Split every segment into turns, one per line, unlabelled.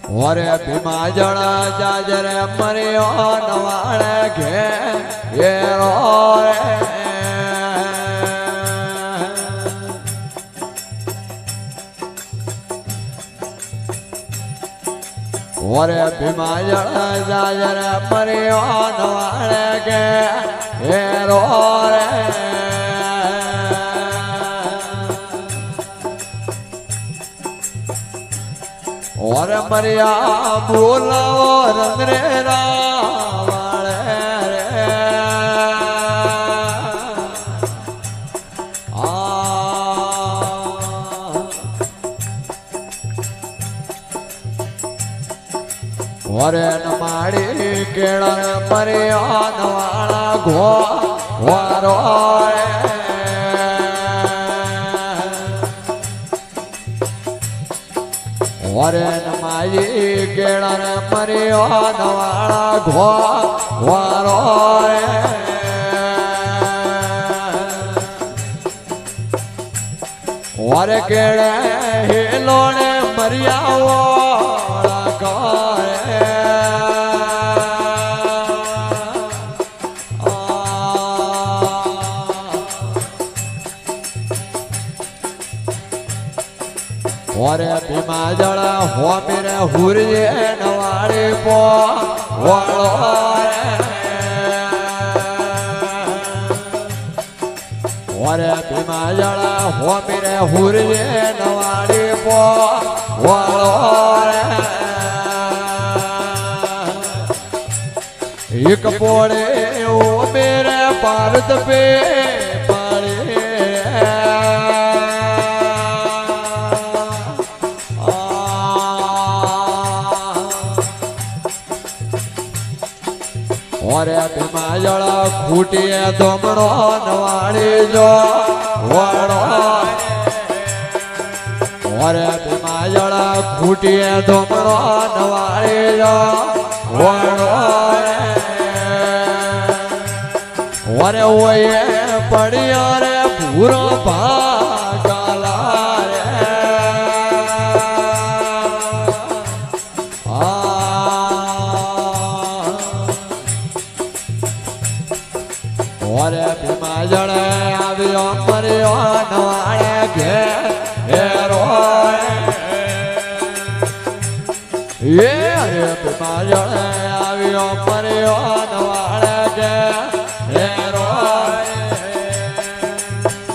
ઓરે ભીમા જળ જાજરે મર્યો નવાણે ઘેરો રે ઓરે ભીમા જળ જાજરે મર્યો નવાણે ઘેરો રે और मरिया बोलो रंगरे रावणे रे और नमाड़ी केड़ा मरिया नवाड़ा घो वारो और नमाई केड़ा मरियो नवाड़ा घो वारो और केड़े हिलोने मरिया वाला करे और भीमा जल हो मेरे हुरिये नवाड़ी पो वालो और भीमा जल हो मेरे हुरिये नवाड़ी पो वालो एक पोड़े ओ मेरे भारत पे पड़े और भीमा जल खूटिए दोमड़ो नवाड़ी जो वाड़ो और भीमा जल खूटिए दोमड़ो नवाड़ी जो वाड़ो और वो ये पड़िया रे पूरा भागाला और भीमा जल आवियो मरियो नवाड़े घेरो ये अरे भीमा जल आवियो मरियो नवाड़े घेरो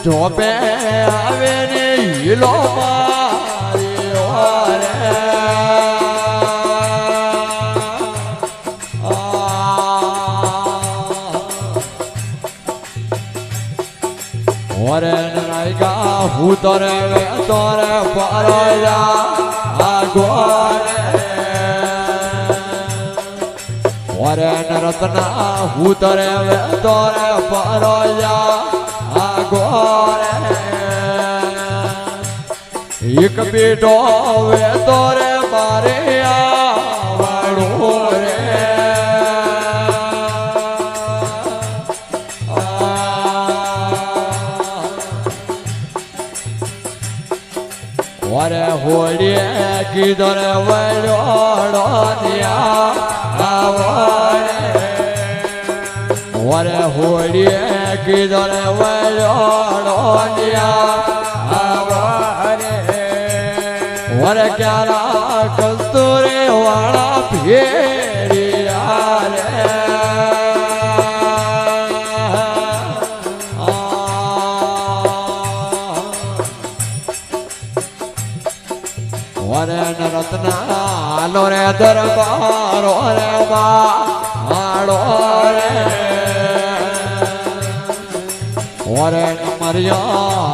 जो पे आवे ने हिलो मारियो रे और नायिका हूँ तोरे परोया आगोरे और नरतना हूँ तोरे परोया आगोरे एक बेटो वे तोरे मारे आवड़ो रे और होड़िए किधर वलोड़ो दिया और होड़िए किधर वलोड़ो दिया और क्या कस्तूरी वाला भेड़िया रे और नरतना आलो रे दरबारो रे माड़ो रे और मरिया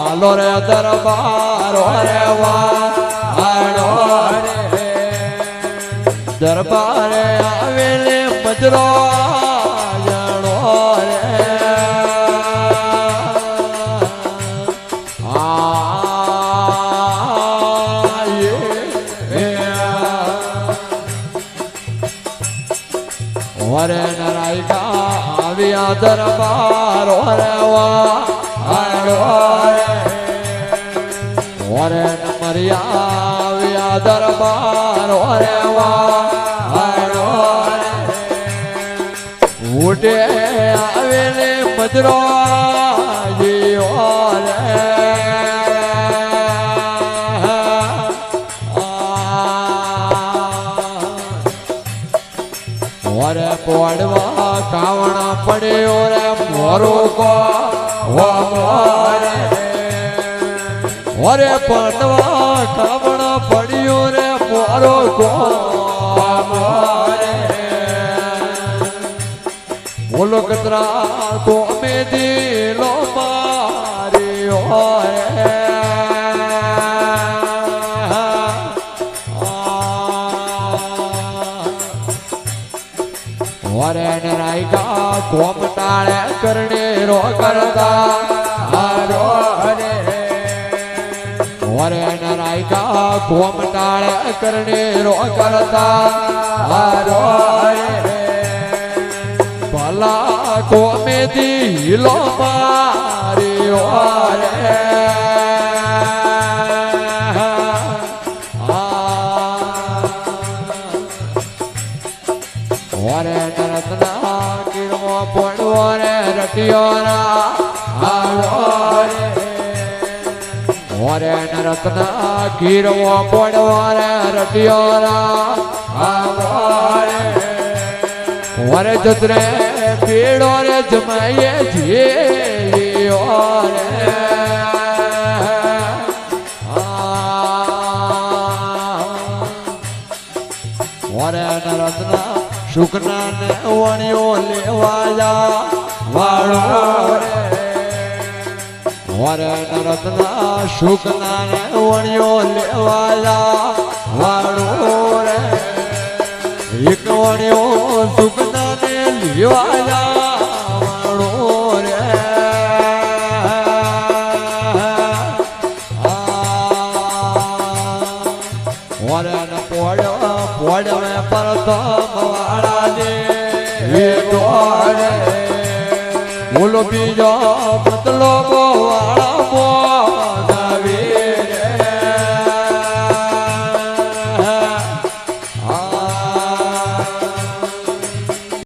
आलो रे दरबारो रे माड़ो रे दरबार आवेले मजरो जड़ो रे और नायिका आविया दरबार और और मरिया દરબાર રે વાળો ઉઠે આવેલે મજરો જીઓ રે ઓરે પોડવા કાવણા પડ્યો રે મોરો કો ઓરે પડવા કાવણા પડ્યો રે મોરો કો બોલો કતરા તો મે દિલો માર્યો રે ઓરે નરાયકા કોમ ટાળે કરણે રો કરતા હારો રે ઓરે નરાયકા કોમ ટાળે કરણે રો કરતા હારો રે ભલા કોમે દિલો માર્યો રે ઓરે નરતના કિરમો પડવો રે રટિયો ના હારો રે ઓરે નરતના કિરમો પડવો રે રટિયો ના હારો રે ઓરે જતરે પીડો રે જમાઈએ જીઓ રે ઓરે નરતના શુકના ને વણ્યો લેવાયા વાળો રે ઓરે નરતના શુકના ને વણ્યો લેવાયા વાળો રે એક વણ્યો શુકના ને લેવાયા વાળો રે ઓરે ન પોડવે પ્રથમ વાળા દે બોલો બીજો મતલબ વાળા